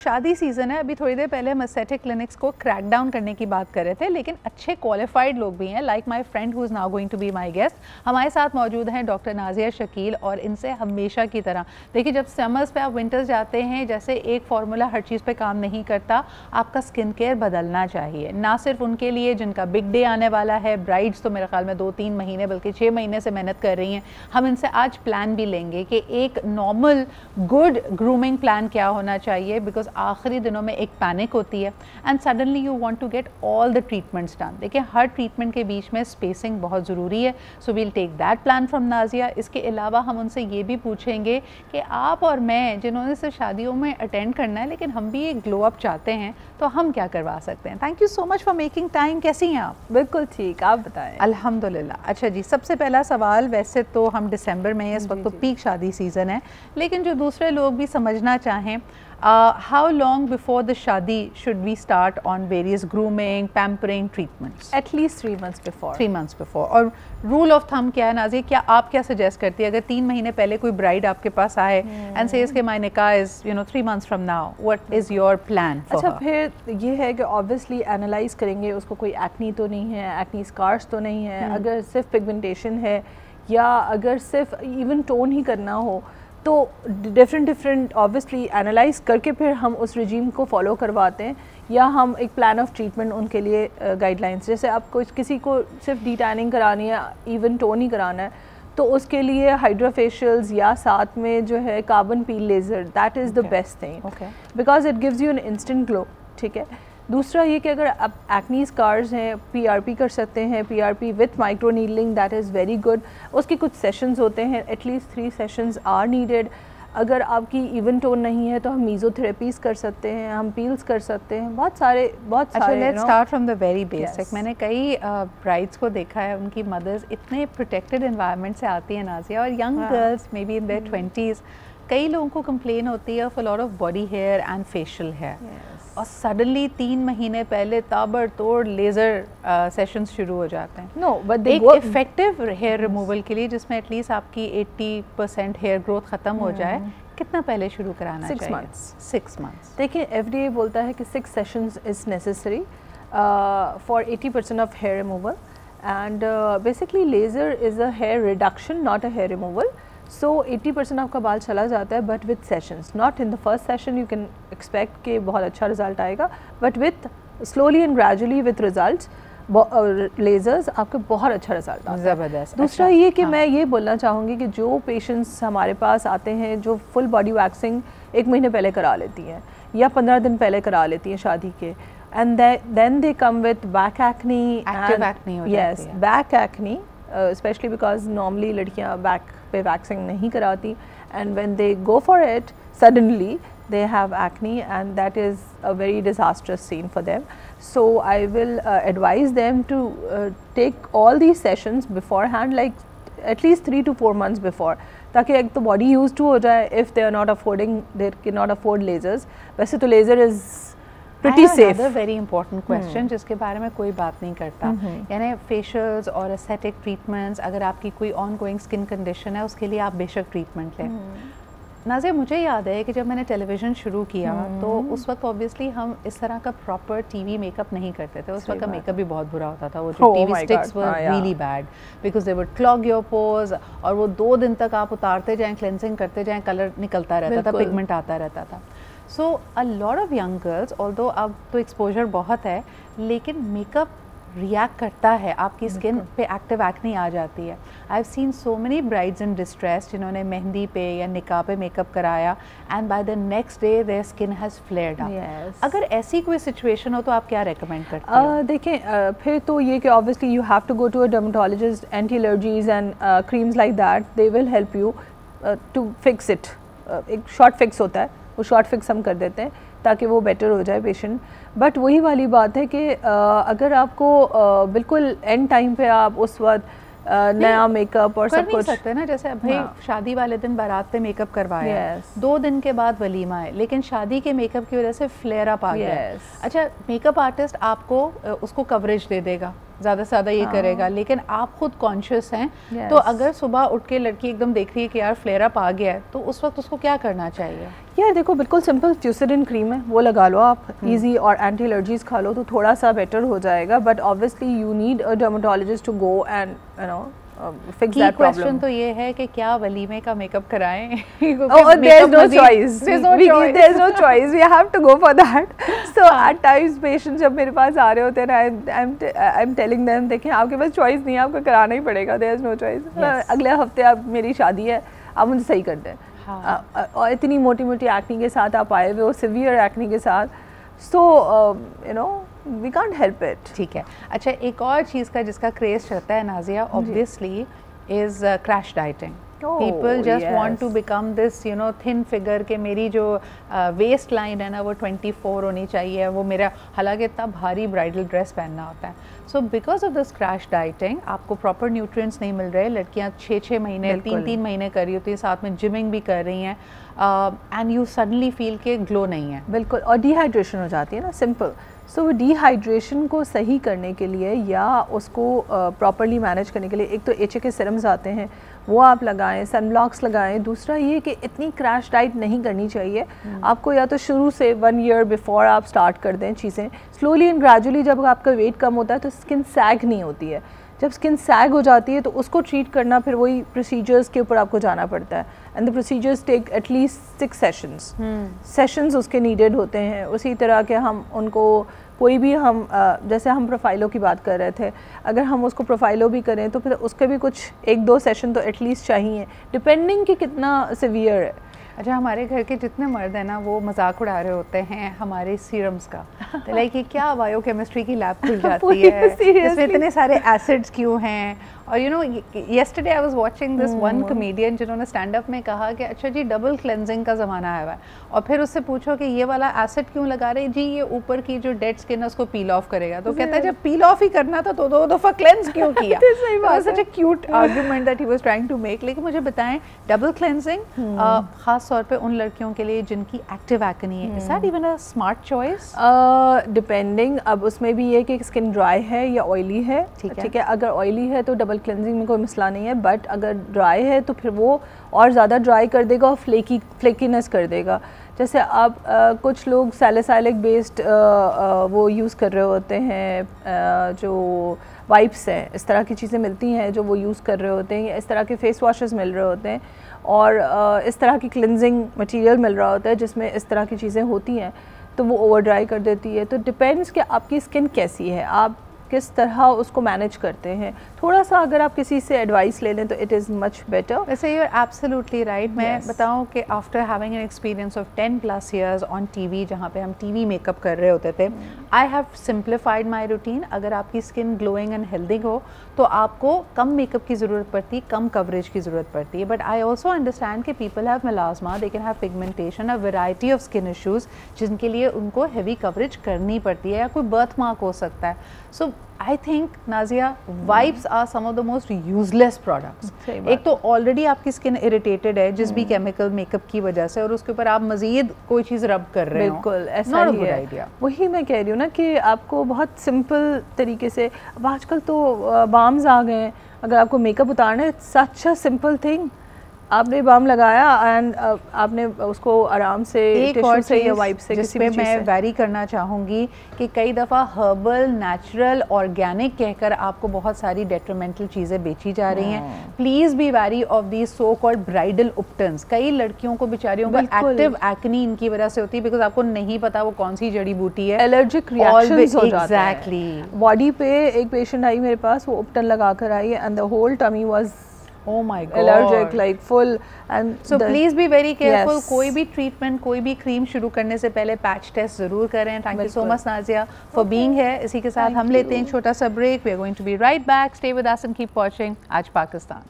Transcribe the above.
शादी सीज़न है, अभी थोड़ी देर पहले हम एस्थेटिक क्लिनिक्स को क्रैक डाउन करने की बात कर रहे थे, लेकिन अच्छे क्वालिफाइड लोग भी हैं, like my friend who is now going to be my guest. हमारे साथ मौजूद हैं डॉक्टर नाजिया शकील, और इनसे हमेशा की तरह देखिए, जब समर्स पे आप विंटर्स जाते हैं, जैसे एक फार्मूला हर चीज़ पे काम नहीं करता, आपका स्किन केयर बदलना चाहिए, ना सिर्फ उनके लिए जिनका बिग डे आने वाला है। ब्राइड्स तो मेरे ख्याल में 2-3 महीने बल्कि 6 महीने से मेहनत कर रही हैं। हम इनसे आज प्लान भी लेंगे कि एक नॉर्मल गुड ग्रूमिंग प्लान क्या होना चाहिए, बिकॉज आखिरी दिनों में एक पैनिक होती है and suddenly you want to get all the treatments done. देखिए, हर ट्रीटमेंट के बीच में स्पेसिंग बहुत ज़रूरी है, so we'll take that plan from Nazia. इसके अलावा हम उनसे ये भी पूछेंगे कि आप और मैं जिन्होंने सिर्फ शादियों में अटेंड करना है, लेकिन हम भी एक ग्लो अप चाहते हैं, तो हम क्या करवा सकते हैं। Thank you so much for making time. कैसी हैं आप? बिल्कुल ठीक, आप बताएं। अल्हम्दुलिल्लाह। अच्छा जी, सबसे पहला सवाल, वैसे तो हम दिसंबर में हैं, इस वक्त तो पीक शादी सीज़न है, लेकिन जो दूसरे लोग भी समझना चाहें, how long before the शादी should we start on various grooming, pampering treatments? At least 3 months before. 3 months before. और rule of thumb क्या है नाज़िया, क्या आप क्या सजेस्ट करती है, अगर 3 महीने पहले कोई ब्राइड आपके पास आए and says कि my nikah is 3 months from now, what is your plan for अच्छा, her? फिर ये है कि ऑब्वियसली एनालाइज करेंगे उसको, कोई एक्नी तो नहीं है, एक्नी स्कार्स तो नहीं है। अगर सिर्फ पिगमेंटेशन है या अगर सिर्फ इवन टोन ही करना हो, तो डिफरेंट ऑब्वियसली एनालाइज करके फिर हम उस रिजीम को फॉलो करवाते हैं, या हम एक प्लान ऑफ ट्रीटमेंट उनके लिए गाइडलाइंस, जैसे आपको किसी को सिर्फ डी टैनिंग करानी है, इवन टोन ही कराना है, तो उसके लिए हाइड्रोफेशियल्स या साथ में जो है carbon peel laser, that is the best thing, because it gives you an instant glow. ठीक है। दूसरा ये कि अगर आप एक्नी स्कार्स हैं, पीआरपी कर सकते हैं, PRP with micro needling, that is very good. उसके कुछ सेशंस होते हैं, एटलीस्ट 3 सेशंस आर नीडेड। अगर आपकी इवन टोन नहीं है तो हम मीज़ोथेरेपीज़ कर सकते हैं, हम पील्स कर सकते हैं, बहुत सारे। अच्छा, let's start from the very basic. मैंने कई ब्राइड्स को देखा है, उनकी मदर्स इतने प्रोटेक्टेड एनवायरनमेंट से आती हैं नाज़िया, और young girls may be in their 20s, कई लोगों को कंप्लेन होती है of a lot of body hair and facial hair, और सडनली 3 महीने पहले ताबड़तोड़ लेज़र सेशंस शुरू हो जाते हैं। नो, बट एक इफेक्टिव हेयर रिमूवल के लिए जिसमें एटलीस्ट आपकी 80% हेयर ग्रोथ ख़त्म हो जाए, कितना पहले शुरू कराना चाहिए? 6 months. 6 months. देखिए, FDA बोलता है कि 6 sessions is necessary for 80% of hair removal, and basically laser is a hair reduction, not a hair removal. So 80% आपका बाल चला जाता है, but with sessions, not in the first session you can expect कि बहुत अच्छा रिजल्ट आएगा, but with slowly and gradually with results lasers आपके बहुत अच्छा रिजल्ट आता है। ज़बरदस्त। दूसरा ये कि मैं ये बोलना चाहूँगी कि जो पेशेंट्स हमारे पास आते हैं जो फुल बॉडी वैक्सिंग 1 महीने पहले करा लेती हैं या 15 दिन पहले करा लेती हैं शादी के, and then they come with back acne, active acne हो जाती है। Yes, back acne, especially because normally लड़कियाँ बैक पे वैक्सिंग नहीं कराती, and when they go for it suddenly they have acne, and that is a very disastrous scene for them. So I will advise them to take all these sessions beforehand, like at least 3 to 4 months before, ताकि एक तो body used to हो जाए, if they are not affording, they cannot afford lasers. वैसे तो laser is pretty safe. Another very important question जिसके बारे में कोई बात नहीं करता, यानी फेशियल्स और एस्थेटिक ट्रीटमेंट्स, अगर आपकी कोई ऑनगोइंग स्किन कंडीशन है, उसके लिए आप बेशक ट्रीटमेंट लें। नाज़िया, मुझे याद है कि जब मैंने टेलीविज़न शुरू किया तो उस वक्त ऑब्वियसली हम इस तरह का प्रॉपर टीवी मेकअप नहीं करते थे। उस वक्त का मेकअप भी बहुत बुरा होता था, वो जो TV sticks were really bad, because they would clog your pores, और वो 2 दिन तक आप उतारते जाएं, क्लेंजिंग करते जाएं, कलर निकलता रहता था, पिगमेंट आता रहता था। So a lot of young girls, although अब तो एक्सपोजर बहुत है, लेकिन मेकअप रिएक्ट करता है, आपकी स्किन पे एक्टिव एक्नी आ जाती है। I have seen so many brides in distress जिन्होंने मेहंदी पे या निकाह पे मेकअप कराया, and by the next day their skin has flared up. अगर ऐसी कोई सिचुएशन हो तो आप क्या रेकमेंड करते हो? देखें, फिर तो ये कि obviously you have to go to a dermatologist, anti allergies and creams like that, they will help you to fix it. एक शॉर्ट फिक्स होता है, वो शॉर्ट फिक्स हम कर देते हैं ताकि वो बेटर हो जाए पेशेंट। बट वही वाली बात है कि अगर आपको बिल्कुल एंड टाइम पे आप उस वक्त नया मेकअप और सब कुछ सकते हैं ना, जैसे भाई शादी वाले दिन बारात पे मेकअप करवाया, 2 दिन के बाद वलीमा है, लेकिन शादी के मेकअप की वजह से फ्लेयर अप आ गया। अच्छा, मेकअप आर्टिस्ट आपको उसको कवरेज दे देगा, ज़्यादा से ज़्यादा ये करेगा, लेकिन आप खुद कॉन्शियस हैं। तो अगर सुबह उठ के लड़की एकदम देख रही है कि यार फ्लेयर अप आ गया है, तो उस वक्त उसको क्या करना चाहिए? यार देखो, बिल्कुल सिंपल फ्यूसिडिन क्रीम है, वो लगा लो आप, इजी, और एंटी एलर्जीज खा लो तो थोड़ा सा बेटर हो जाएगा। But obviously you need a dermatologist to go and you know fix that problem. Question तो ये है कि क्या वलीमे का मेकअप कराएं? Oh, there's no choice. There's no choice. We have to go for that. So at times patients जब मेरे पास आ रहे होते हैं ना, I'm telling them, देखिए आपके पास चॉइस नहीं है, आपको कराना ही पड़ेगा, there's no choice. अगले हफ्ते आप मेरी शादी है, आप मुझे सही कर दें। और इतनी मोटी मोटी एक्नी के साथ आप आए हुए हो, सिवियर एक्नी के साथ, so you know we can't help it. ठीक है। अच्छा, एक और चीज़ का जिसका क्रेज रहता है Nazia, obviously is crash dieting. People just want to become this, you know, thin figure के मेरी जो वेस्ट लाइन है ना वो 24 होनी चाहिए, वो मेरा, हालांकि इतना भारी ब्राइडल ड्रेस पहनना होता है। So because of this crash dieting आपको प्रॉपर न्यूट्रिएंट्स नहीं मिल रहे, लड़कियां 6-6 महीने 3-3 महीने कर रही होती है, साथ में जिमिंग भी कर रही हैं, एंड यू सडनली फील के ग्लो नहीं है। बिल्कुल, और डिहाइड्रेशन हो जाती है ना, सिंपल। सो वो डिहाइड्रेशन को सही करने के लिए या उसको प्रॉपरली मैनेज करने के लिए एक तो HA के सिरम्स आते हैं, वो आप लगाएं, सनब्लॉक्स लगाएं। दूसरा ये कि इतनी क्रैश डाइट नहीं करनी चाहिए आपको, या तो शुरू से 1 ईयर बिफोर आप स्टार्ट कर दें चीज़ें स्लोली एंड ग्रेजुअली। जब आपका वेट कम होता है तो स्किन सैग नहीं होती है, जब स्किन सैग हो जाती है तो उसको ट्रीट करना फिर वही प्रोसीजर्स के ऊपर आपको जाना पड़ता है, and the procedures take at least 6 sessions उसके नीडेड होते हैं। उसी तरह के हम उनको कोई भी हम जैसे हम प्रोफाइलों की बात कर रहे थे, अगर हम उसको प्रोफाइलों भी करें तो फिर उसके भी कुछ 1-2 सेशन तो एटलीस्ट चाहिए, डिपेंडिंग कि कितना सिवियर है। अच्छा, हमारे घर के जितने मर्द हैं ना वो मजाक उड़ा रहे होते हैं हमारे सीरम्स का, तो लाइक क्या बायोकेमिस्ट्री की लैब खुल जाती है, इसमें इतने सारे एसिड्स क्यों हैं? और you know yesterday I was watching this one comedian जिन्होंने स्टैंड अप में कहा कि अच्छा जी डबल क्लेंजिंग का ज़माना आया हुआ है, और फिर उससे पूछो कि ये वाला एसिड क्यों लगा रहे जी, ये ऊपर की जो डेड स्किन है उसको पील ऑफ करेगा। तो कहता है जब पील ऑफ ही करना था तो 2 दफ़ा क्लेंज क्यों किया? Such a cute argument that he was trying to make. लेकिन मुझे बताएं, डबल क्लेंजिंग खास तौर पे उन लड़कियों के लिए जिनकी एक्टिव एक्ने है, is that even a smart choice? Depending, अब उसमें भी ये कि स्किन ड्राई है या ऑयली है। ठीक है, अगर ऑयली है तो डबल क्लेंजिंग में कोई मसला नहीं है, बट अगर ड्राई है तो फिर वो और ज़्यादा ड्राई कर देगा और फ्लेकीनेस कर देगा। जैसे अब कुछ लोग सैलिसाइलिक बेस्ड वो यूज़ कर रहे होते हैं, जो वाइप्स हैं, इस तरह की चीज़ें मिलती हैं जो वो यूज़ कर रहे होते हैं, या इस तरह के फेस वॉशेस मिल रहे होते हैं, और इस तरह की क्लिनजिंग मटेरियल मिल रहा होता है जिसमें इस तरह की चीज़ें होती हैं, तो वो ओवर ड्राई कर देती है। तो डिपेंड्स कि आपकी स्किन कैसी है, आप किस तरह उसको मैनेज करते हैं। थोड़ा सा अगर आप किसी से एडवाइस ले लें तो इट इज़ मच बेटर। वैसे यू आर एब्सोल्युटली राइट। मैं बताऊं कि after having an experience of 10+ years on TV, जहाँ पे हम टीवी मेकअप कर रहे होते थे, I have simplified my routine. अगर आपकी स्किन ग्लोइंग एंड हेल्दी हो तो आपको कम मेकअप की ज़रूरत पड़ती है, कम कवरेज की ज़रूरत पड़ती है। बट आई ऑल्सो अंडरस्टैंड कि people have melasma, they can have pigmentation, a variety of skin issues जिनके लिए उनको हैवी कवरेज करनी पड़ती है, या कोई बर्थ मार्क हो सकता है। So I think Nazia, wipes are some of the most useless products. एक तो ऑलरेडी आपकी स्किन इरिटेटेड है जिस भी केमिकल मेकअप की वजह से, और उसके ऊपर आप मजीद कोई चीज़ रब कर रहे हो। बिल्कुल ऐसा ही है। आइडिया वही मैं कह रही हूँ ना कि आपको बहुत सिंपल तरीके से, अब आजकल तो बाम्स आ गए हैं, अगर आपको मेकअप उतारना है, सच अ सिंपल थिंग, आपने बाम लगाया एंड आपने उसको आराम से टिश्यू से या वाइप से किसी भी चीज़ से। मैं वैरी करना चाहूँगी कि कई दफ़ा हर्बल, नेचुरल, ऑर्गेनिक कहकर आपको बहुत सारी डेट्रीमेंटल चीज़ें बेची जा रही हैं। Please be wary of these so called bridal ubtans. कई लड़कियों को, बेचारियों को एक्टिव एक्नी इनकी वजह से होती है, बिकॉज आपको नहीं पता वो कौन सी जड़ी बूटी है। एलर्जिक रिएक्शंस हो जाते हैं। एग्जैक्टली। बॉडी पे एक पेशेंट आई मेरे पास, वो उपटन लगा कर आई है and the whole tummy was Oh my God. Allergic, like full, and so please be very careful. कोई भी ट्रीटमेंट, कोई भी क्रीम शुरू करने से पहले पैच टेस्ट जरूर करें। Thank you so much Nazia for being here. इसी के साथ हम लेते हैं एक छोटा सा break. We are going to be right back. Stay with us and keep watching Aaj Pakistan.